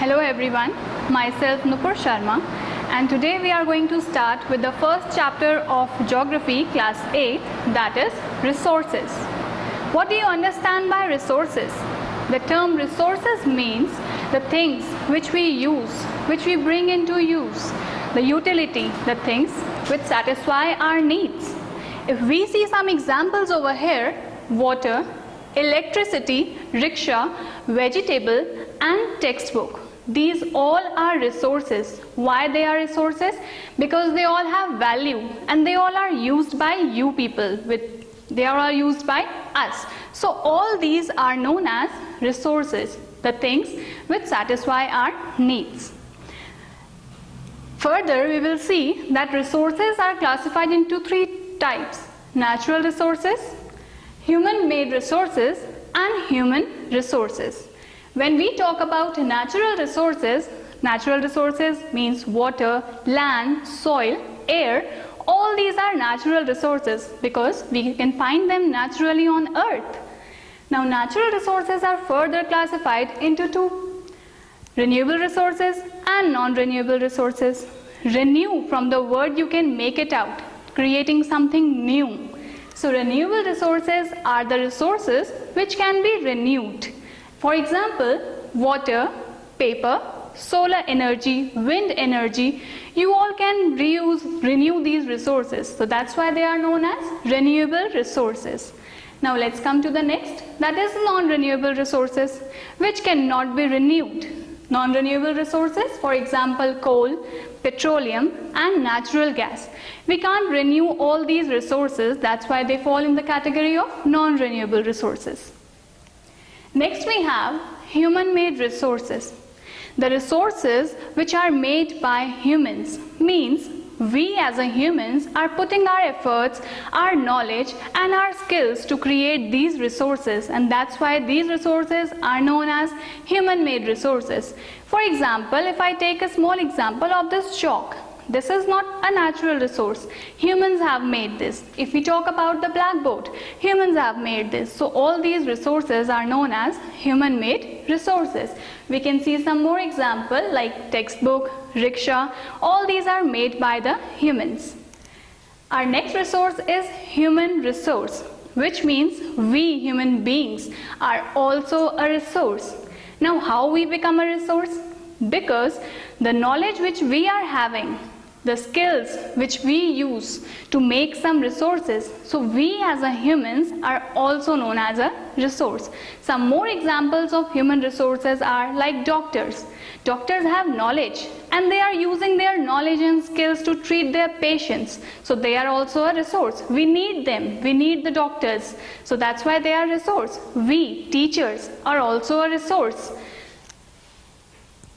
Hello everyone, myself Nupur Sharma, and today we are going to start with the first chapter of Geography Class 8, that is Resources. What do you understand by resources? The term resources means the things which we use, which we bring into use, the utility, the things which satisfy our needs. If we see some examples over here, water, electricity, rickshaw, vegetable and textbook. These all are resources. Why they are resources? Because they all have value and they all are used by you people. They are all used by us. So all these are known as resources, the things which satisfy our needs. Further, we will see that resources are classified into three types: natural resources, human-made resources and human resources. When we talk about natural resources means water, land, soil, air. All these are natural resources because we can find them naturally on earth. Now natural resources are further classified into two: renewable resources and non-renewable resources. Renew, from the word you can make it out, creating something new. So renewable resources are the resources which can be renewed. For example, water, paper, solar energy, wind energy, you all can renew these resources. So that's why they are known as renewable resources. Now let's come to the next, that is non-renewable resources, which cannot be renewed. Non-renewable resources, for example, coal, petroleum and natural gas. We can't renew all these resources, that's why they fall in the category of non-renewable resources. Next we have human-made resources. The resources which are made by humans means we as a humans are putting our efforts, our knowledge and our skills to create these resources, and that's why these resources are known as human-made resources. For example, if I take a small example of this chalk, this is not a natural resource. Humans have made this. If we talk about the blackboard, humans have made this. So all these resources are known as human-made resources. We can see some more examples like textbook, rickshaw. All these are made by the humans. Our next resource is human resource, which means we human beings are also a resource. Now how we become a resource? Because the knowledge which we are having, the skills which we use to make some resources, so we as a humans are also known as a resource. Some more examples of human resources are like doctors. Doctors have knowledge and they are using their knowledge and skills to treat their patients. So they are also a resource. We need them. We need the doctors. So that's why they are a resource. We, teachers, are also a resource.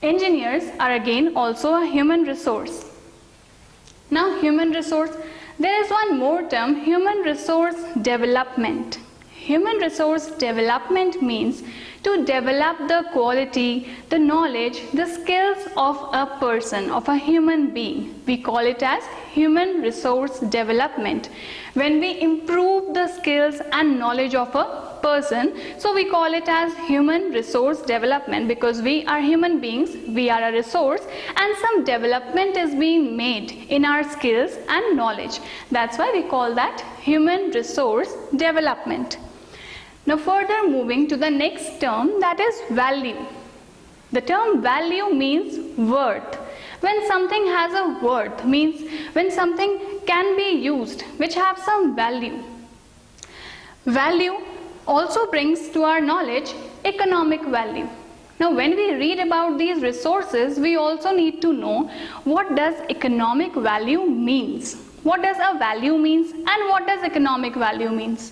Engineers are again also a human resource. Now human resource, there is one more term, human resource development. Human resource development means to develop the quality, the knowledge, the skills of a person, of a human being. We call it as human resource development. When we improve the skills and knowledge of a person, so we call it as human resource development, because we are human beings, we are a resource and some development is being made in our skills and knowledge. That's why we call that human resource development. Now further moving to the next term, that is value. The term value means worth. When something has a worth means when something can be used which have some value. Value also brings to our knowledge economic value. Now when we read about these resources, we also need to know what does economic value means. What does a value means and what does economic value means.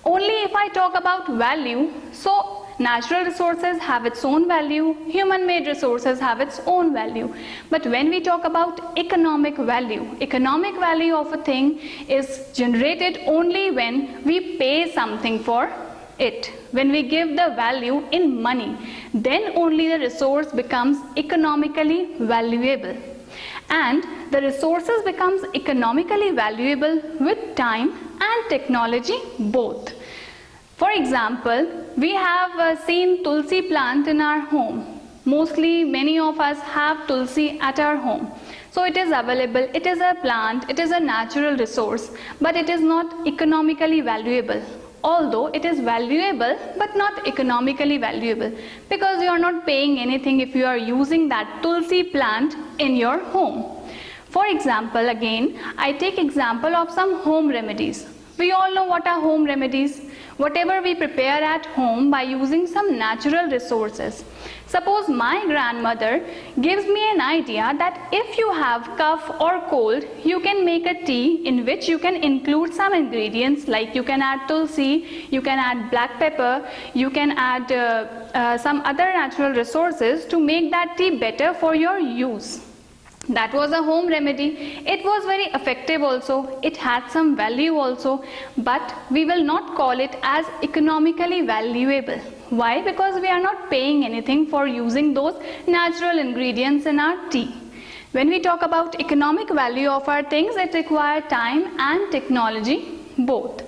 Only if I talk about value, so natural resources have its own value, human-made resources have its own value. But when we talk about economic value of a thing is generated only when we pay something for it. When we give the value in money, then only the resource becomes economically valuable. And the resources becomes economically valuable with time and technology both. For example, we have seen tulsi plant in our home. Mostly many of us have tulsi at our home. So it is available, it is a plant, it is a natural resource, but it is not economically valuable. Although it is valuable but not economically valuable, because you are not paying anything if you are using that tulsi plant in your home. For example, again, I take example of some home remedies. We all know what are home remedies. Whatever we prepare at home by using some natural resources. Suppose my grandmother gives me an idea that if you have cough or cold, you can make a tea in which you can include some ingredients, like you can add tulsi, you can add black pepper, you can add some other natural resources to make that tea better for your use. That was a home remedy. It was very effective also. It had some value also, but we will not call it as economically valuable. Why? Because we are not paying anything for using those natural ingredients in our tea. When we talk about economic value of our things, it requires time and technology both.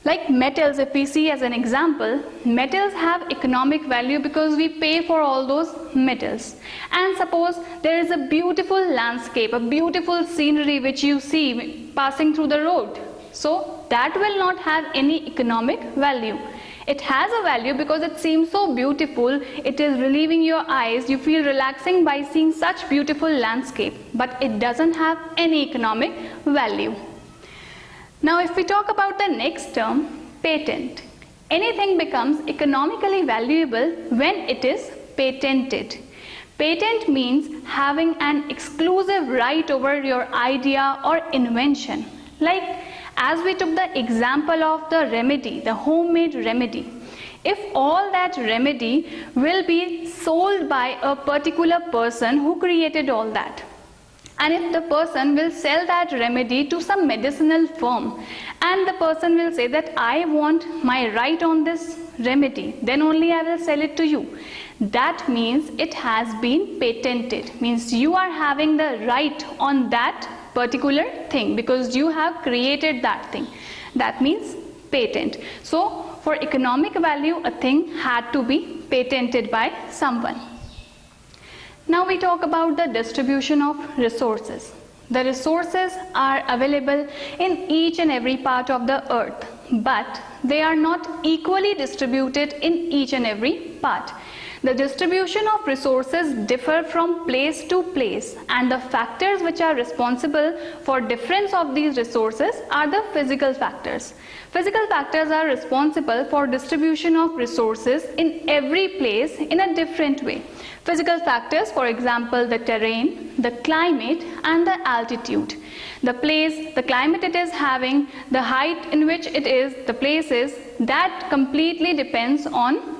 Like metals, if we see as an example, metals have economic value because we pay for all those metals. And suppose there is a beautiful landscape, a beautiful scenery which you see passing through the road. So that will not have any economic value. It has a value because it seems so beautiful, it is relieving your eyes, you feel relaxing by seeing such beautiful landscape, but it doesn't have any economic value. Now if we talk about the next term, patent. Anything becomes economically valuable when it is patented. Patent means having an exclusive right over your idea or invention. Like as we took the example of the remedy, the homemade remedy. If all that remedy will be sold by a particular person who created all that, and if the person will sell that remedy to some medicinal firm and the person will say that I want my right on this remedy, then only I will sell it to you. That means it has been patented, means you are having the right on that particular thing because you have created that thing. That means patent. So for economic value, a thing had to be patented by someone. Now we talk about the distribution of resources. The resources are available in each and every part of the earth, but they are not equally distributed in each and every part. The distribution of resources differ from place to place, and the factors which are responsible for difference of these resources are the physical factors. Physical factors are responsible for distribution of resources in every place in a different way. Physical factors, for example, the terrain, the climate and the altitude. The place, the climate it is having, the height in which it is, the place is, that completely depends on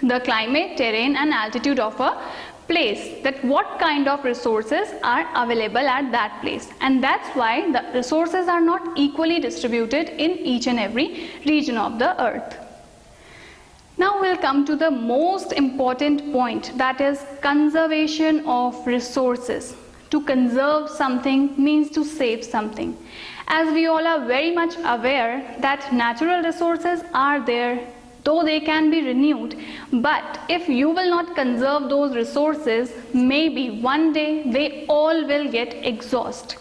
the climate, terrain and altitude of a place, that what kind of resources are available at that place, and that's why the resources are not equally distributed in each and every region of the earth. Now we'll come to the most important point, that is conservation of resources. To conserve something means to save something. As we all are very much aware that natural resources are there, though they can be renewed, but if you will not conserve those resources, maybe one day they all will get exhausted.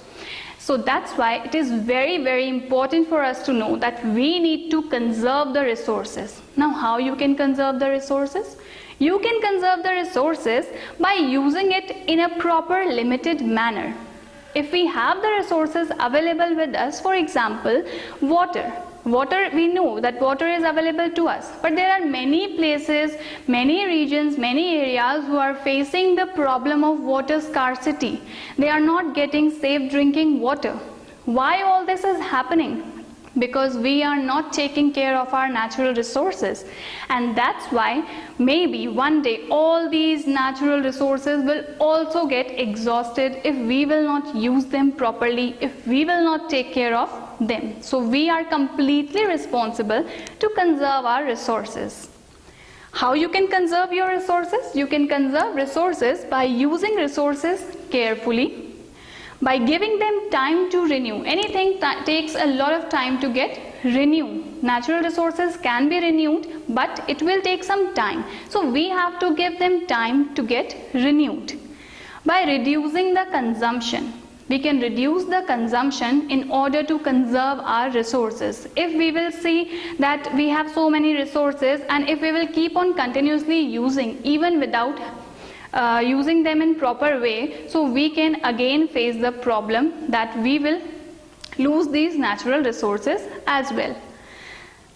So that's why it is very, very important for us to know that we need to conserve the resources. Now how you can conserve the resources? You can conserve the resources by using it in a proper limited manner. If we have the resources available with us, for example, water. Water, we know that water is available to us, but there are many places, many regions, many areas who are facing the problem of water scarcity. They are not getting safe drinking water. Why all this is happening? Because we are not taking care of our natural resources, and that's why maybe one day all these natural resources will also get exhausted if we will not use them properly, if we will not take care of them. So we are completely responsible to conserve our resources. How you can conserve your resources? You can conserve resources by using resources carefully, by giving them time to renew. Anything takes a lot of time to get renewed. Natural resources can be renewed, but it will take some time. So we have to give them time to get renewed. By reducing the consumption, we can reduce the consumption in order to conserve our resources. If we will see that we have so many resources, and if we will keep on continuously using even without using them in proper way, so we can again face the problem that we will lose these natural resources as well.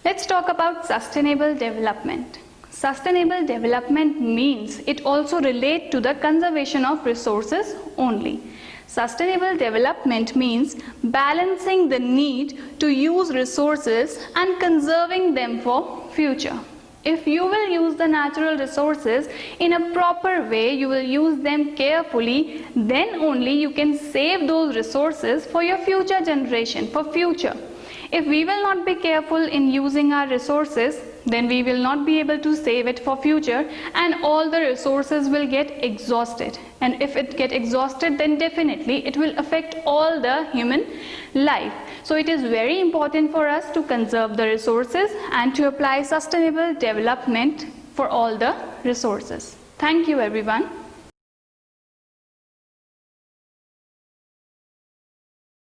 Let's talk about sustainable development. Sustainable development means it also relates to the conservation of resources only. Sustainable development means balancing the need to use resources and conserving them for future. If you will use the natural resources in a proper way, you will use them carefully, then only you can save those resources for your future generation, for future. If we will not be careful in using our resources, then we will not be able to save it for future, and all the resources will get exhausted. And if it get exhausted, then definitely it will affect all the human life. So it is very important for us to conserve the resources and to apply sustainable development for all the resources. Thank you everyone.